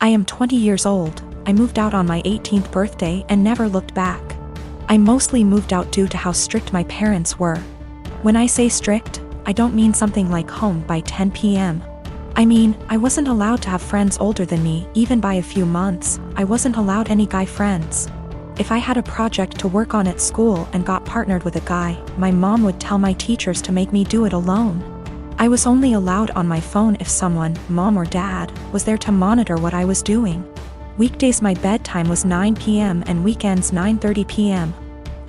am 20 years old, I moved out on my 18th birthday and never looked back. I mostly moved out due to how strict my parents were. When I say strict, I don't mean something like home by 10 p.m. I mean, I wasn't allowed to have friends older than me, even by a few months. I wasn't allowed any guy friends. If I had a project to work on at school and got partnered with a guy, my mom would tell my teachers to make me do it alone. I was only allowed on my phone if someone, mom or dad, was there to monitor what I was doing. Weekdays my bedtime was 9 p.m. and weekends 9:30 p.m.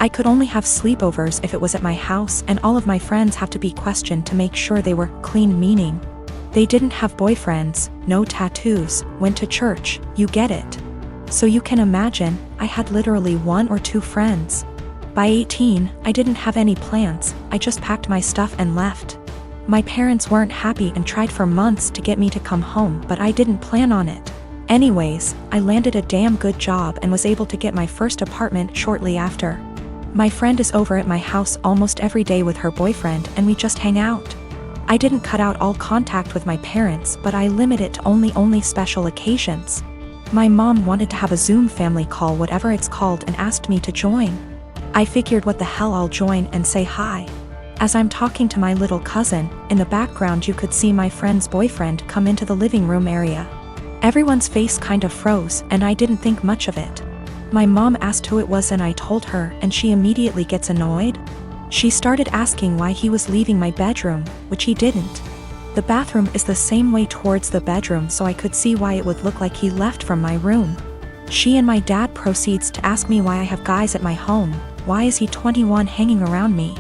I could only have sleepovers if it was at my house, and all of my friends have to be questioned to make sure they were clean, meaning they didn't have boyfriends, no tattoos, went to church, you get it. So you can imagine, I had literally 1 or 2 friends. By 18, I didn't have any plans, I just packed my stuff and left. My parents weren't happy and tried for months to get me to come home, but I didn't plan on it. Anyways, I landed a damn good job and was able to get my first apartment shortly after. My friend is over at my house almost every day with her boyfriend and we just hang out. I didn't cut out all contact with my parents, but I limit it to only special occasions. My mom wanted to have a Zoom family call, whatever it's called, and asked me to join. I figured what the hell, I'll join and say hi. As I'm talking to my little cousin, in the background you could see my friend's boyfriend come into the living room area. Everyone's face kind of froze and I didn't think much of it. My mom asked who it was and I told her, and she immediately gets annoyed. She started asking why he was leaving my bedroom, which he didn't. The bathroom is the same way towards the bedroom, so I could see why it would look like he left from my room. She and my dad proceeds to ask me why I have guys at my home, why is he 21 hanging around me?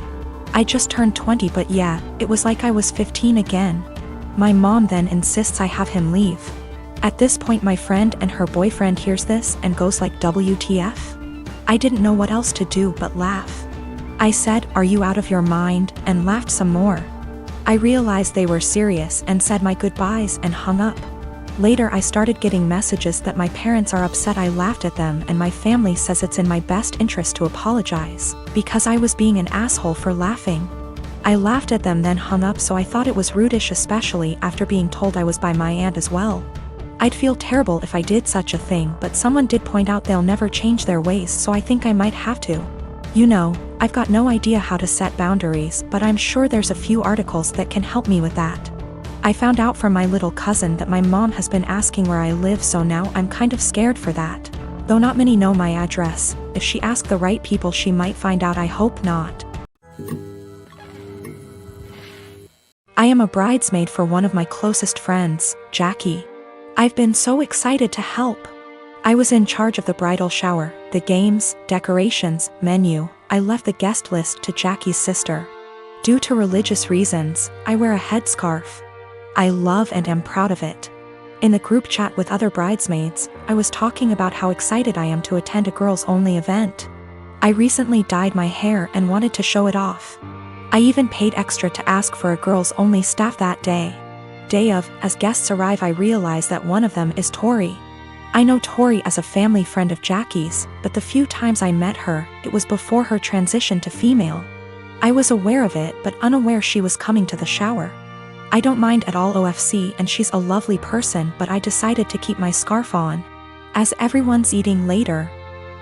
I just turned 20, but yeah, it was like I was 15 again. My mom then insists I have him leave. At this point my friend and her boyfriend hears this and goes like WTF? I didn't know what else to do but laugh. I said, "Are you out of your mind?" and laughed some more. I realized they were serious and said my goodbyes and hung up. Later I started getting messages that my parents are upset I laughed at them, and my family says it's in my best interest to apologize, because I was being an asshole for laughing. I laughed at them then hung up, so I thought it was rudish, especially after being told I was by my aunt as well. I'd feel terrible if I did such a thing, but someone did point out they'll never change their ways, so I think I might have to. You know, I've got no idea how to set boundaries, but I'm sure there's a few articles that can help me with that. I found out from my little cousin that my mom has been asking where I live, so now I'm kind of scared for that. Though not many know my address. If she asked the right people she might find out, I hope not. I am a bridesmaid for one of my closest friends, Jackie. I've been so excited to help. I was in charge of the bridal shower, the games, decorations, menu. I left the guest list to Jackie's sister. Due to religious reasons, I wear a headscarf. I love and am proud of it. In the group chat with other bridesmaids, I was talking about how excited I am to attend a girls-only event. I recently dyed my hair and wanted to show it off. I even paid extra to ask for a girls-only staff that day. Day of, as guests arrive, I realize that one of them is Tori. I know Tori as a family friend of Jackie's, but the few times I met her, it was before her transition to female. I was aware of it but unaware she was coming to the shower. I don't mind at all OFC and she's a lovely person, but I decided to keep my scarf on. As everyone's eating later,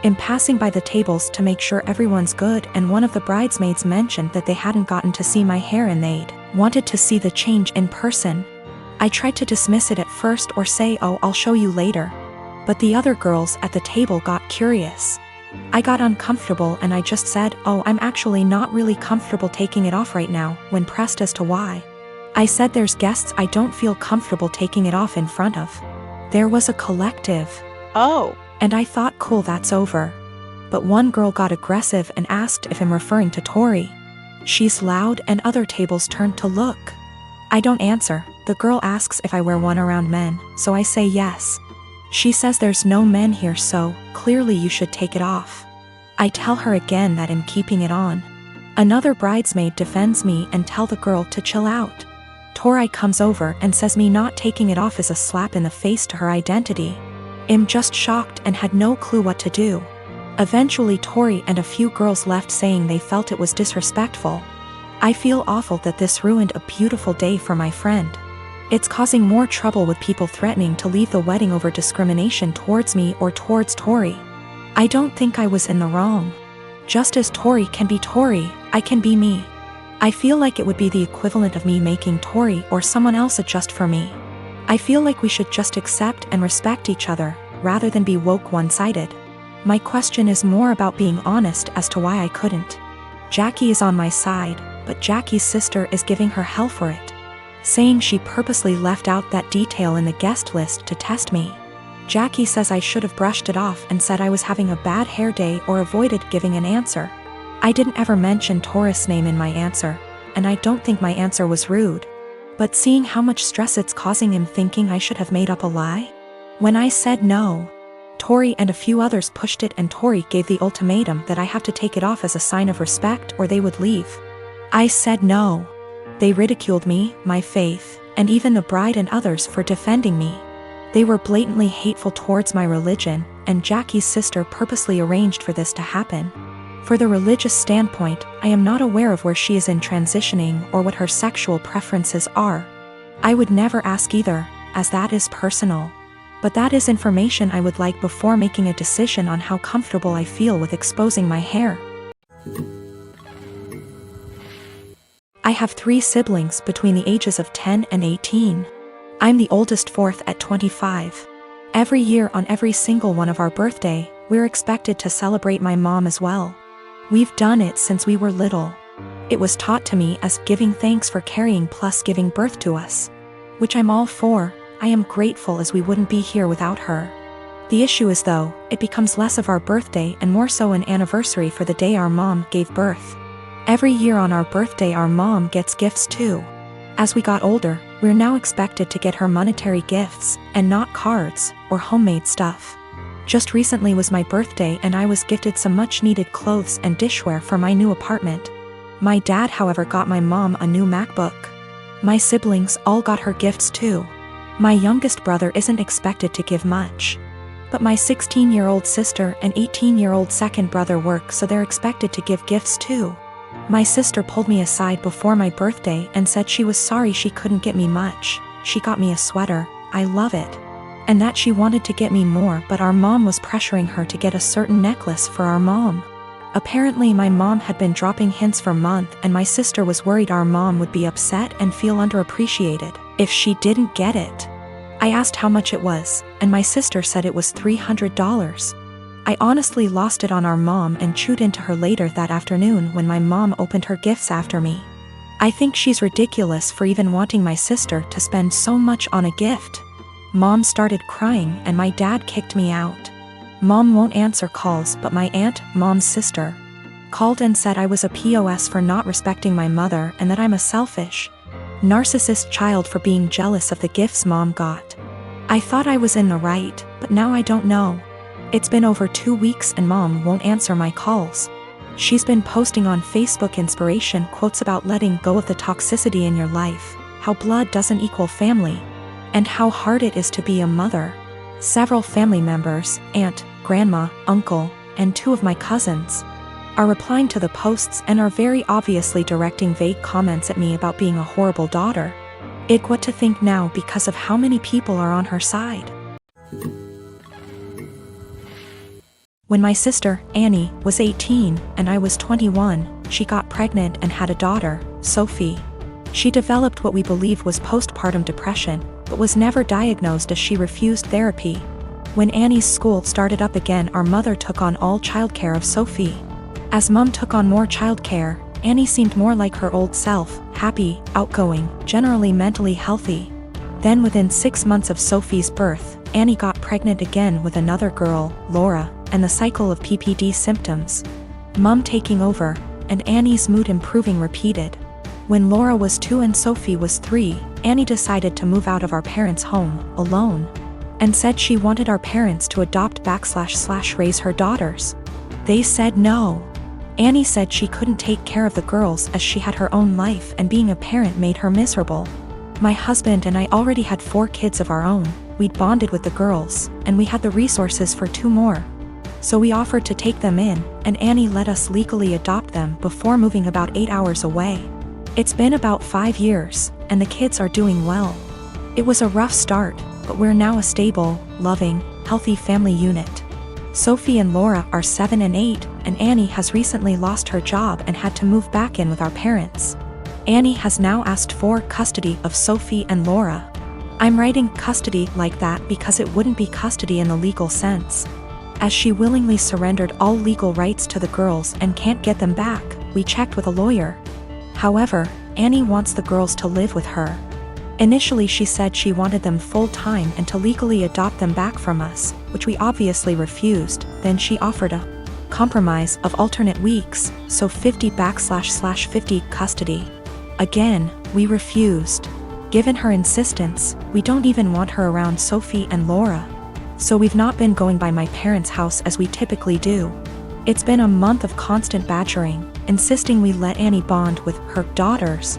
I'm passing by the tables to make sure everyone's good, and one of the bridesmaids mentioned that they hadn't gotten to see my hair and they'd wanted to see the change in person. I tried to dismiss it at first or say, "Oh, I'll show you later." But the other girls at the table got curious. I got uncomfortable and I just said, "Oh, I'm actually not really comfortable taking it off right now," when pressed as to why. I said there's guests I don't feel comfortable taking it off in front of. There was a collective. Oh. And I thought, cool, that's over. But one girl got aggressive and asked if I'm referring to Tori. She's loud and other tables turned to look. I don't answer. The girl asks if I wear one around men, so I say yes. She says there's no men here, so clearly you should take it off. I tell her again that I'm keeping it on. Another bridesmaid defends me and tell the girl to chill out. Tori comes over and says me not taking it off is a slap in the face to her identity. I'm just shocked and had no clue what to do. Eventually Tori and a few girls left saying they felt it was disrespectful. I feel awful that this ruined a beautiful day for my friend. It's causing more trouble with people threatening to leave the wedding over discrimination towards me or towards Tori. I don't think I was in the wrong. Just as Tori can be Tori, I can be me. I feel like it would be the equivalent of me making Tori or someone else adjust for me. I feel like we should just accept and respect each other, rather than be woke one-sided. My question is more about being honest as to why I couldn't. Jackie is on my side, but Jackie's sister is giving her hell for it, saying she purposely left out that detail in the guest list to test me. Jackie says I should have brushed it off and said I was having a bad hair day or avoided giving an answer. I didn't ever mention Tori's name in my answer, and I don't think my answer was rude. But seeing how much stress it's causing him thinking I should have made up a lie? When I said no, Tori and a few others pushed it and Tori gave the ultimatum that I have to take it off as a sign of respect or they would leave. I said no. They ridiculed me, my faith, and even the bride and others for defending me. They were blatantly hateful towards my religion, and Jackie's sister purposely arranged for this to happen. For the religious standpoint, I am not aware of where she is in transitioning or what her sexual preferences are. I would never ask either, as that is personal. But that is information I would like before making a decision on how comfortable I feel with exposing my hair. I have 3 siblings between the ages of 10 and 18. I'm the oldest, fourth at 25. Every year on every single one of our birthday, we're expected to celebrate my mom as well. We've done it since we were little. It was taught to me as giving thanks for carrying plus giving birth to us, which I'm all for. I am grateful as we wouldn't be here without her. The issue is though, it becomes less of our birthday and more so an anniversary for the day our mom gave birth. Every year on our birthday our mom gets gifts too. As we got older, we're now expected to get her monetary gifts, and not cards, or homemade stuff. Just recently was my birthday and I was gifted some much needed clothes and dishware for my new apartment. My dad however got my mom a new MacBook. My siblings all got her gifts too. My youngest brother isn't expected to give much. But my 16-year-old sister and 18-year-old second brother work so they're expected to give gifts too. My sister pulled me aside before my birthday and said she was sorry she couldn't get me much. She got me a sweater, I love it. And that she wanted to get me more but our mom was pressuring her to get a certain necklace for our mom. Apparently my mom had been dropping hints for months and my sister was worried our mom would be upset and feel underappreciated if she didn't get it. I asked how much it was, and my sister said it was $300. I honestly lost it on our mom and chewed into her later that afternoon when my mom opened her gifts after me. I think she's ridiculous for even wanting my sister to spend so much on a gift. Mom started crying and my dad kicked me out. Mom won't answer calls but my aunt, mom's sister, called and said I was a POS for not respecting my mother and that I'm a selfish, narcissist child for being jealous of the gifts mom got. I thought I was in the right, but now I don't know. It's been over 2 weeks and mom won't answer my calls. She's been posting on Facebook inspiration quotes about letting go of the toxicity in your life, how blood doesn't equal family, and how hard it is to be a mother. Several family members, aunt, grandma, uncle, and 2 of my cousins, are replying to the posts and are very obviously directing vague comments at me about being a horrible daughter. What to think now because of how many people are on her side. When my sister, Annie, was 18 and I was 21, she got pregnant and had a daughter, Sophie. She developed what we believe was postpartum depression, but was never diagnosed as she refused therapy. When Annie's school started up again, our mother took on all childcare of Sophie. As mom took on more childcare, Annie seemed more like her old self, happy, outgoing, generally mentally healthy. Then within 6 months of Sophie's birth, Annie got pregnant again with another girl, Laura, and the cycle of PPD symptoms, mom taking over, and Annie's mood improving repeated. When Laura was 2 and Sophie was 3, Annie decided to move out of our parents' home, alone, and said she wanted our parents to adopt / raise her daughters. They said no. Annie said she couldn't take care of the girls as she had her own life and being a parent made her miserable. My husband and I already had 4 kids of our own, we'd bonded with the girls, and we had the resources for 2 more. So we offered to take them in, and Annie let us legally adopt them before moving about 8 hours away. It's been about 5 years, and the kids are doing well. It was a rough start, but we're now a stable, loving, healthy family unit. Sophie and Laura are 7 and 8, and Annie has recently lost her job and had to move back in with our parents. Annie has now asked for custody of Sophie and Laura. I'm writing custody like that because it wouldn't be custody in the legal sense. As she willingly surrendered all legal rights to the girls and can't get them back, we checked with a lawyer. However, Annie wants the girls to live with her. Initially she said she wanted them full-time and to legally adopt them back from us, which we obviously refused. Then she offered a compromise of alternate weeks, so 50/50 custody. Again, we refused. Given her insistence, we don't even want her around Sophie and Laura. So we've not been going by my parents' house as we typically do. It's been a month of constant badgering, insisting we let Annie bond with her daughters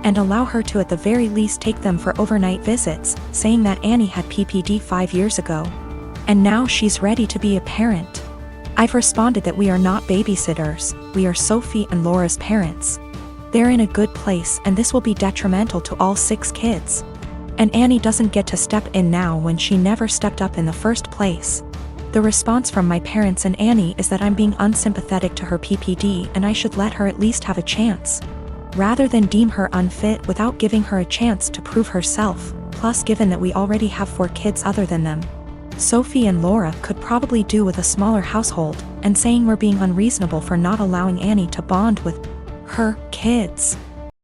and allow her to at the very least take them for overnight visits, saying that Annie had PPD 5 years ago. And now she's ready to be a parent. I've responded that we are not babysitters, we are Sophie and Laura's parents. They're in a good place and this will be detrimental to all 6 kids. And Annie doesn't get to step in now when she never stepped up in the first place. The response from my parents and Annie is that I'm being unsympathetic to her PPD and I should let her at least have a chance, rather than deem her unfit without giving her a chance to prove herself. Plus, given that we already have 4 kids other than them, Sophie and Laura could probably do with a smaller household, and saying we're being unreasonable for not allowing Annie to bond with her kids.